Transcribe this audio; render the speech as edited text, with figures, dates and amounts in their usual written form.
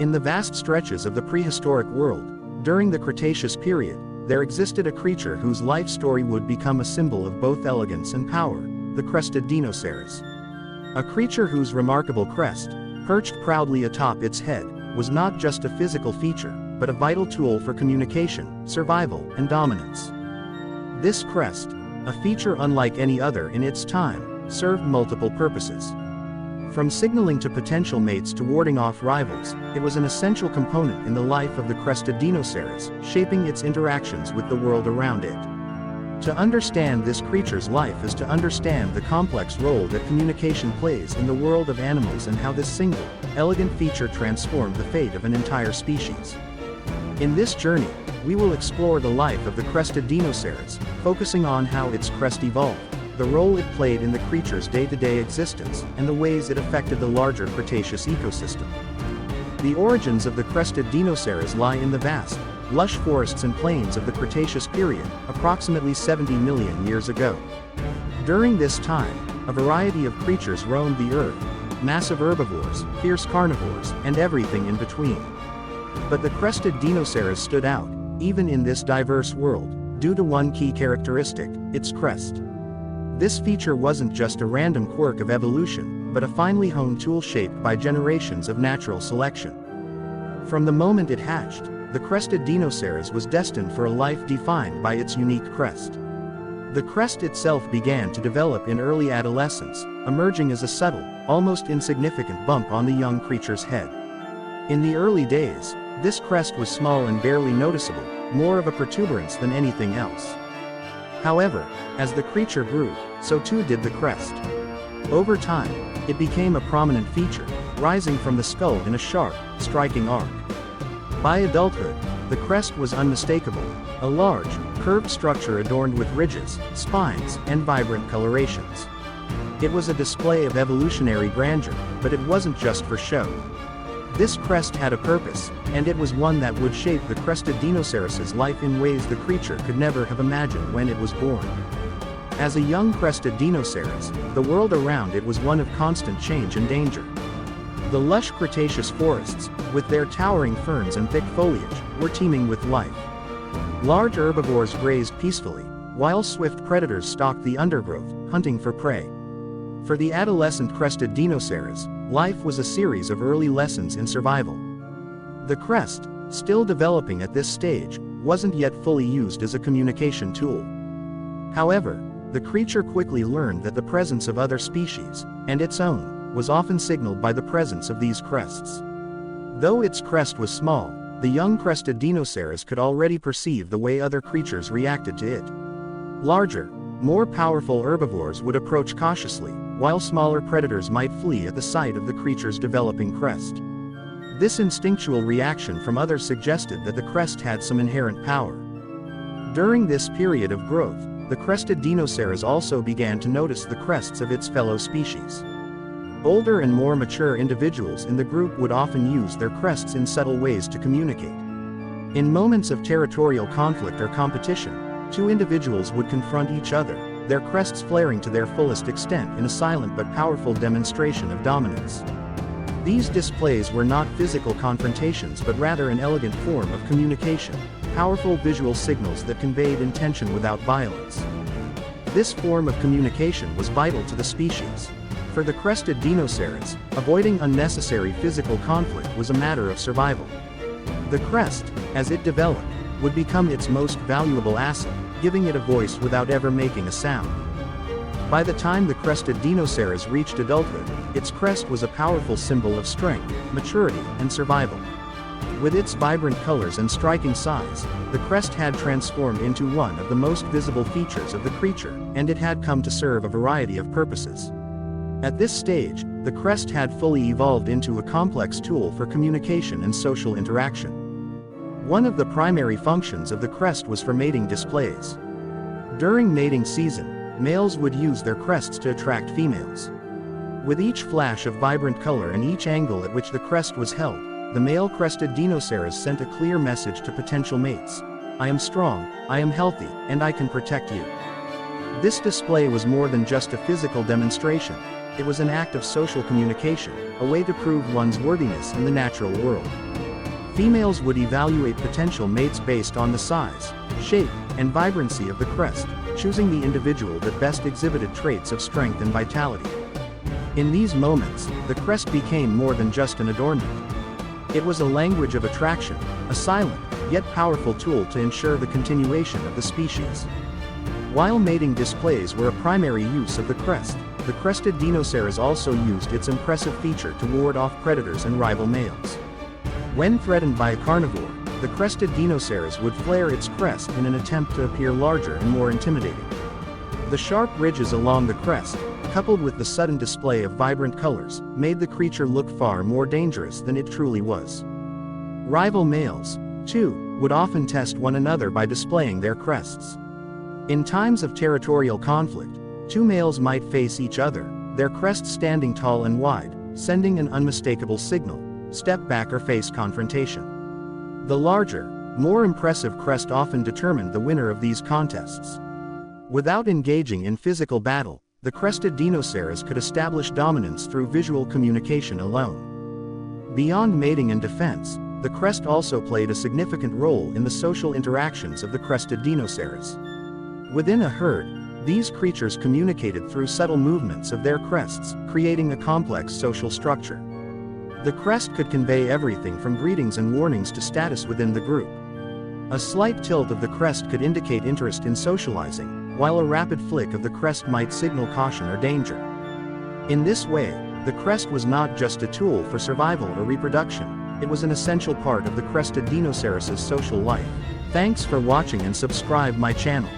In the vast stretches of the prehistoric world, during the Cretaceous period, there existed a creature whose life story would become a symbol of both elegance and power, the crested Dinoceras. A creature whose remarkable crest, perched proudly atop its head, was not just a physical feature, but a vital tool for communication, survival, and dominance. This crest, a feature unlike any other in its time, served multiple purposes. From signaling to potential mates to warding off rivals, it was an essential component in the life of the crested Dinoceras, shaping its interactions with the world around it. To understand this creature's life is to understand the complex role that communication plays in the world of animals and how this single, elegant feature transformed the fate of an entire species. In this journey, we will explore the life of the crested Dinoceras, focusing on how its crest evolved, the role it played in the creature's day-to-day existence, and the ways it affected the larger Cretaceous ecosystem. The origins of the crested Dinoceras lie in the vast, lush forests and plains of the Cretaceous period, approximately 70 million years ago. During this time, a variety of creatures roamed the earth, massive herbivores, fierce carnivores, and everything in between. But the crested Dinoceras stood out, even in this diverse world, due to one key characteristic, its crest. This feature wasn't just a random quirk of evolution, but a finely honed tool shaped by generations of natural selection. From the moment it hatched, the crested Dinoceras was destined for a life defined by its unique crest. The crest itself began to develop in early adolescence, emerging as a subtle, almost insignificant bump on the young creature's head. In the early days, this crest was small and barely noticeable, more of a protuberance than anything else. However, as the creature grew, so too did the crest. Over time, it became a prominent feature, rising from the skull in a sharp, striking arc. By adulthood, the crest was unmistakable, a large, curved structure adorned with ridges, spines, and vibrant colorations. It was a display of evolutionary grandeur, but it wasn't just for show. This crest had a purpose, and it was one that would shape the crested Dinoceras's life in ways the creature could never have imagined when it was born. As a young crested Dinoceras, the world around it was one of constant change and danger. The lush Cretaceous forests, with their towering ferns and thick foliage, were teeming with life. Large herbivores grazed peacefully, while swift predators stalked the undergrowth, hunting for prey. For the adolescent crested Dinoceras, life was a series of early lessons in survival. The crest, still developing at this stage, wasn't yet fully used as a communication tool. However, the creature quickly learned that the presence of other species, and its own, was often signaled by the presence of these crests. Though its crest was small, the young crested Dinoceras could already perceive the way other creatures reacted to it. Larger, more powerful herbivores would approach cautiously, while smaller predators might flee at the sight of the creature's developing crest. This instinctual reaction from others suggested that the crest had some inherent power. During this period of growth, the crested Dinoceras also began to notice the crests of its fellow species. Older and more mature individuals in the group would often use their crests in subtle ways to communicate. In moments of territorial conflict or competition, two individuals would confront each other, their crests flaring to their fullest extent in a silent but powerful demonstration of dominance. These displays were not physical confrontations but rather an elegant form of communication, powerful visual signals that conveyed intention without violence. This form of communication was vital to the species. For the crested Dinoceras, avoiding unnecessary physical conflict was a matter of survival. The crest, as it developed, would become its most valuable asset, giving it a voice without ever making a sound. By the time the crested Dinoceras reached adulthood, its crest was a powerful symbol of strength, maturity, and survival. With its vibrant colors and striking size, the crest had transformed into one of the most visible features of the creature, and it had come to serve a variety of purposes. At this stage, the crest had fully evolved into a complex tool for communication and social interaction. One of the primary functions of the crest was for mating displays. During mating season, males would use their crests to attract females. With each flash of vibrant color and each angle at which the crest was held, the male crested Dinoceras sent a clear message to potential mates. I am strong, I am healthy, and I can protect you. This display was more than just a physical demonstration. It was an act of social communication, a way to prove one's worthiness in the natural world. Females would evaluate potential mates based on the size, shape, and vibrancy of the crest, choosing the individual that best exhibited traits of strength and vitality. In these moments, the crest became more than just an adornment. It was a language of attraction, a silent, yet powerful tool to ensure the continuation of the species. While mating displays were a primary use of the crest, the crested Dinoceras also used its impressive feature to ward off predators and rival males. When threatened by a carnivore, the crested Dinoceras would flare its crest in an attempt to appear larger and more intimidating. The sharp ridges along the crest, coupled with the sudden display of vibrant colors, made the creature look far more dangerous than it truly was. Rival males, too, would often test one another by displaying their crests. In times of territorial conflict, two males might face each other, their crests standing tall and wide, sending an unmistakable signal: step back or face confrontation. The larger, more impressive crest often determined the winner of these contests. Without engaging in physical battle, the crested Dinoceras could establish dominance through visual communication alone. Beyond mating and defense, the crest also played a significant role in the social interactions of the crested Dinoceras. Within a herd, these creatures communicated through subtle movements of their crests, creating a complex social structure. The crest could convey everything from greetings and warnings to status within the group. A slight tilt of the crest could indicate interest in socializing, while a rapid flick of the crest might signal caution or danger. In this way, the crest was not just a tool for survival or reproduction, it was an essential part of the crested Dinoceras' social life. Thanks for watching and subscribe my channel.